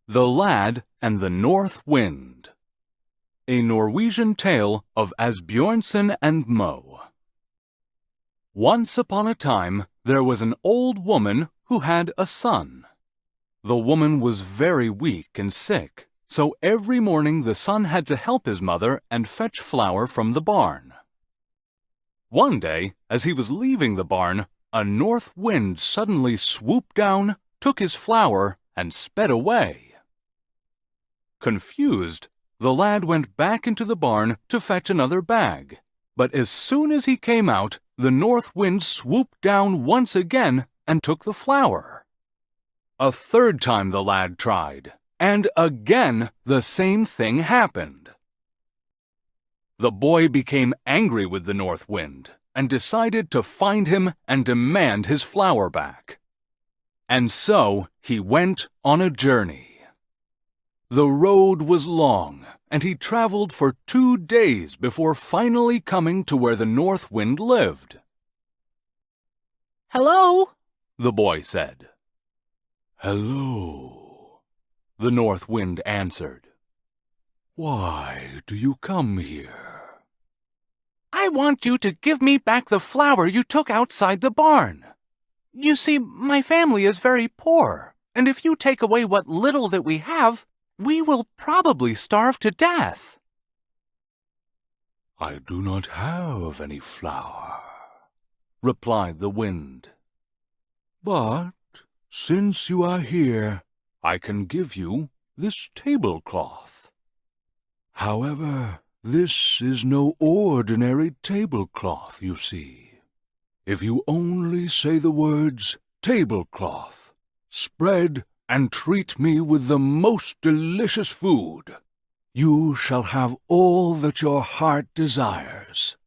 The Lad and the North Wind. A Norwegian tale of Asbjørnsen and Mo. Once upon a time, there was an old woman who had a son. The woman was very weak and sick, so every morning the son had to help his mother and fetch flour from the barn. One day, as he was leaving the barn, a north wind suddenly swooped down, took his flour, and sped away. Confused, the lad went back into the barn to fetch another bag. But as soon as he came out, the north wind swooped down once again and took the flour. A third time the lad tried, and again the same thing happened. The boy became angry with the north wind and decided to find him and demand his flour back. And so he went on a journey. The road was long, and he traveled for 2 days before finally coming to where the north wind lived. "Hello," the boy said. "Hello," the north wind answered. "Why do you come here?" "I want you to give me back the flour you took outside the barn. You see, my family is very poor, and if you take away what little that we have, we will probably starve to death." "I do not have any flour," replied the wind. "But since you are here, I can give you this tablecloth. However, this is no ordinary tablecloth, you see. If you only say the words tablecloth, spread and treat me with the most delicious food, you shall have all that your heart desires."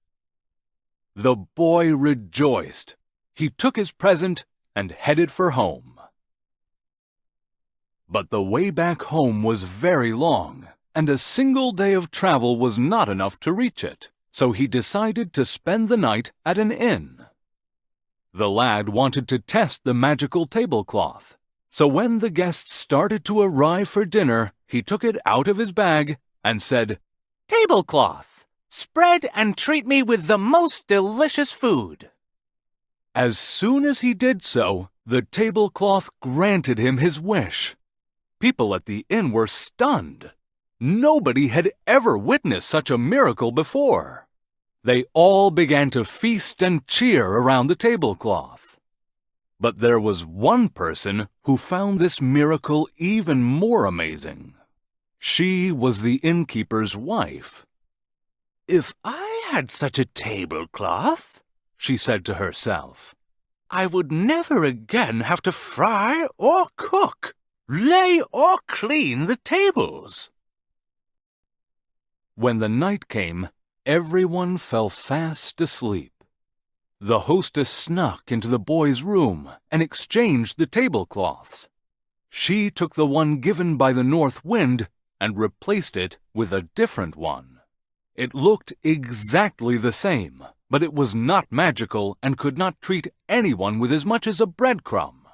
The boy rejoiced. He took his present and headed for home. But the way back home was very long, and a single day of travel was not enough to reach it, so he decided to spend the night at an inn. The lad wanted to test the magical tablecloth. So when the guests started to arrive for dinner, he took it out of his bag and said, "Tablecloth, spread and treat me with the most delicious food." As soon as he did so, the tablecloth granted him his wish. People at the inn were stunned. Nobody had ever witnessed such a miracle before. They all began to feast and cheer around the tablecloth. But there was one person who found this miracle even more amazing. She was the innkeeper's wife. "If I had such a tablecloth," she said to herself, "I would never again have to fry or cook, lay or clean the tables." When the night came, everyone fell fast asleep. The hostess snuck into the boy's room and exchanged the tablecloths. She took the one given by the north wind and replaced it with a different one. It looked exactly the same, but it was not magical and could not treat anyone with as much as a breadcrumb.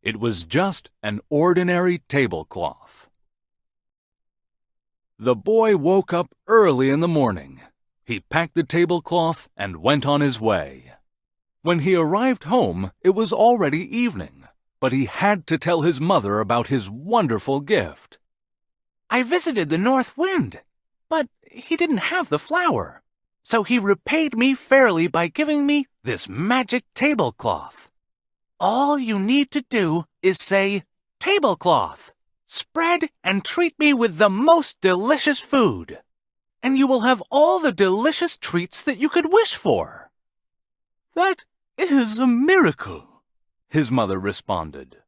It was just an ordinary tablecloth. The boy woke up early in the morning. He packed the tablecloth and went on his way. When he arrived home, it was already evening, but he had to tell his mother about his wonderful gift. "I visited the north wind, but he didn't have the flour, so he repaid me fairly by giving me this magic tablecloth. All you need to do is say, 'Tablecloth, spread and treat me with the most delicious food,' and you will have all the delicious treats that you could wish for." "That is a miracle," his mother responded.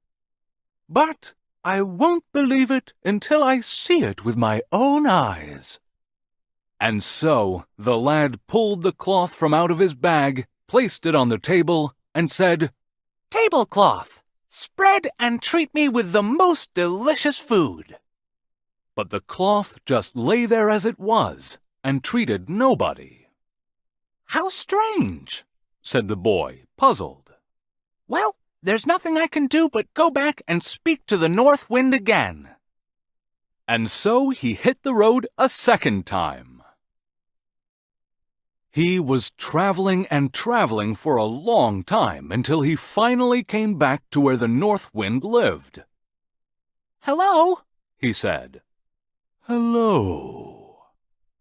"But I won't believe it until I see it with my own eyes." And so the lad pulled the cloth from out of his bag, placed it on the table, and said, "Tablecloth, spread and treat me with the most delicious food." But the cloth just lay there as it was and treated nobody. "How strange," said the boy, puzzled. "Well, there's nothing I can do but go back and speak to the north wind again. And so he hit the road a second time. He was traveling and traveling for a long time until he finally came back to where the North Wind lived. "Hello," he said. "Hello,"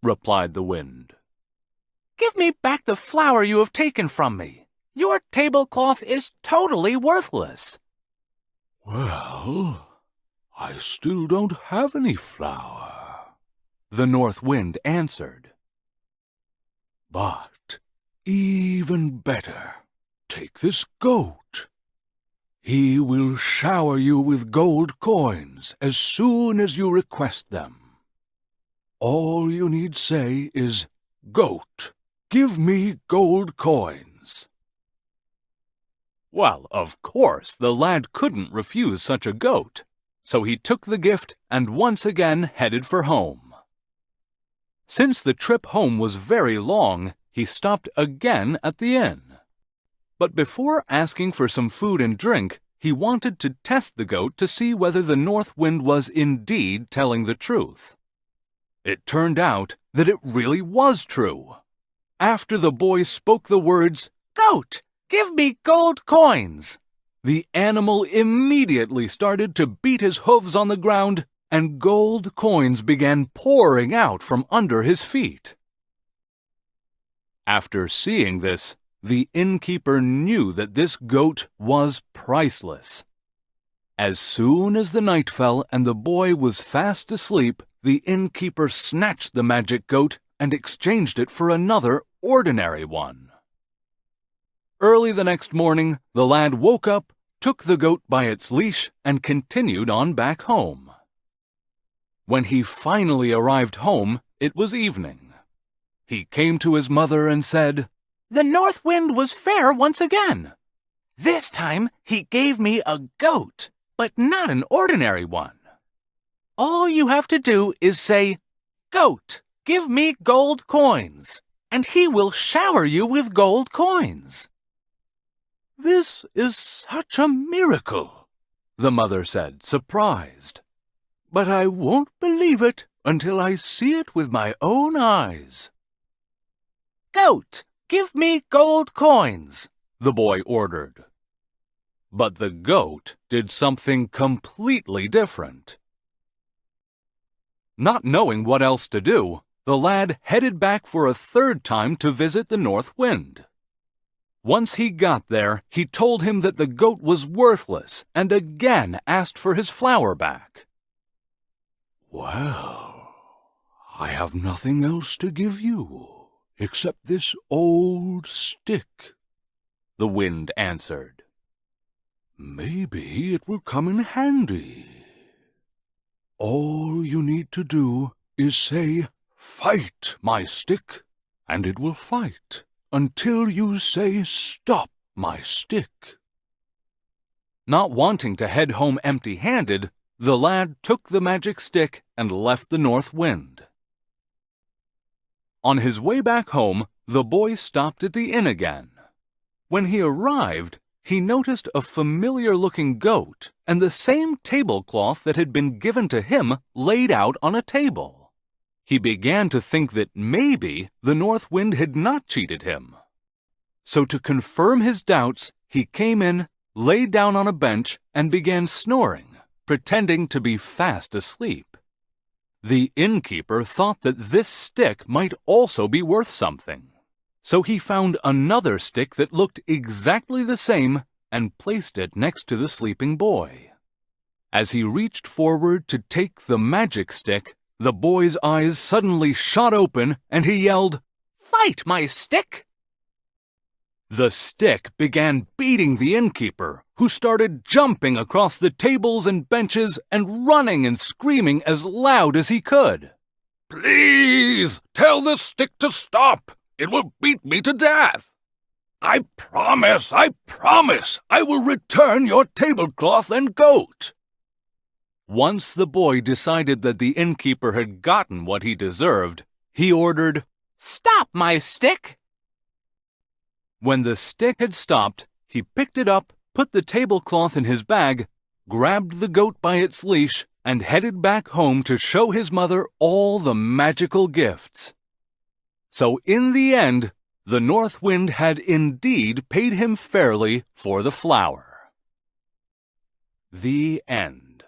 replied the wind. "Give me back the flour you have taken from me. Your tablecloth is totally worthless." "Well, I still don't have any flour," the North Wind answered. "But even better, take this goat. He will shower you with gold coins as soon as you request them. All you need say is, 'Goat, give me gold coins.'" Well, of course, the lad couldn't refuse such a goat, so he took the gift and once again headed for home. Since the trip home was very long, he stopped again at the inn. But before asking for some food and drink, he wanted to test the goat to see whether the North Wind was indeed telling the truth. It turned out that it really was true. After the boy spoke the words, "Goat, give me gold coins," the animal immediately started to beat his hooves on the ground, and gold coins began pouring out from under his feet. After seeing this, the innkeeper knew that this goat was priceless. As soon as the night fell and the boy was fast asleep, the innkeeper snatched the magic goat and exchanged it for another ordinary one. Early the next morning, the lad woke up, took the goat by its leash, and continued on back home. When he finally arrived home, it was evening. He came to his mother and said, "The North Wind was fair once again. This time he gave me a goat, but not an ordinary one. All you have to do is say, 'Goat, give me gold coins,' and he will shower you with gold coins." "This is such a miracle," the mother said, surprised. "But I won't believe it until I see it with my own eyes." "Goat, give me gold coins," the boy ordered. But the goat did something completely different. Not knowing what else to do, the lad headed back for a third time to visit the North Wind. Once he got there, he told him that the goat was worthless and again asked for his flour back. "Well, I have nothing else to give you except this old stick," the wind answered. "Maybe it will come in handy. All you need to do is say, 'Fight, my stick,' and it will fight until you say, 'Stop, my stick.'" Not wanting to head home empty-handed, the lad took the magic stick and left the North Wind. On his way back home, the boy stopped at the inn again. When he arrived, he noticed a familiar-looking goat and the same tablecloth that had been given to him laid out on a table. He began to think that maybe the North Wind had not cheated him. So to confirm his doubts, he came in, lay down on a bench, and began snoring, pretending to be fast asleep. The innkeeper thought that this stick might also be worth something, so he found another stick that looked exactly the same and placed it next to the sleeping boy. As he reached forward to take the magic stick, the boy's eyes suddenly shot open and he yelled, "Fight, my stick!" The stick began beating the innkeeper, who started jumping across the tables and benches and running and screaming as loud as he could. "Please, tell the stick to stop! It will beat me to death! I promise, I will return your tablecloth and goat!" Once the boy decided that the innkeeper had gotten what he deserved, he ordered, "Stop, my stick!" When the stick had stopped, he picked it up, put the tablecloth in his bag, grabbed the goat by its leash, and headed back home to show his mother all the magical gifts. So in the end, the North Wind had indeed paid him fairly for the flower. The end.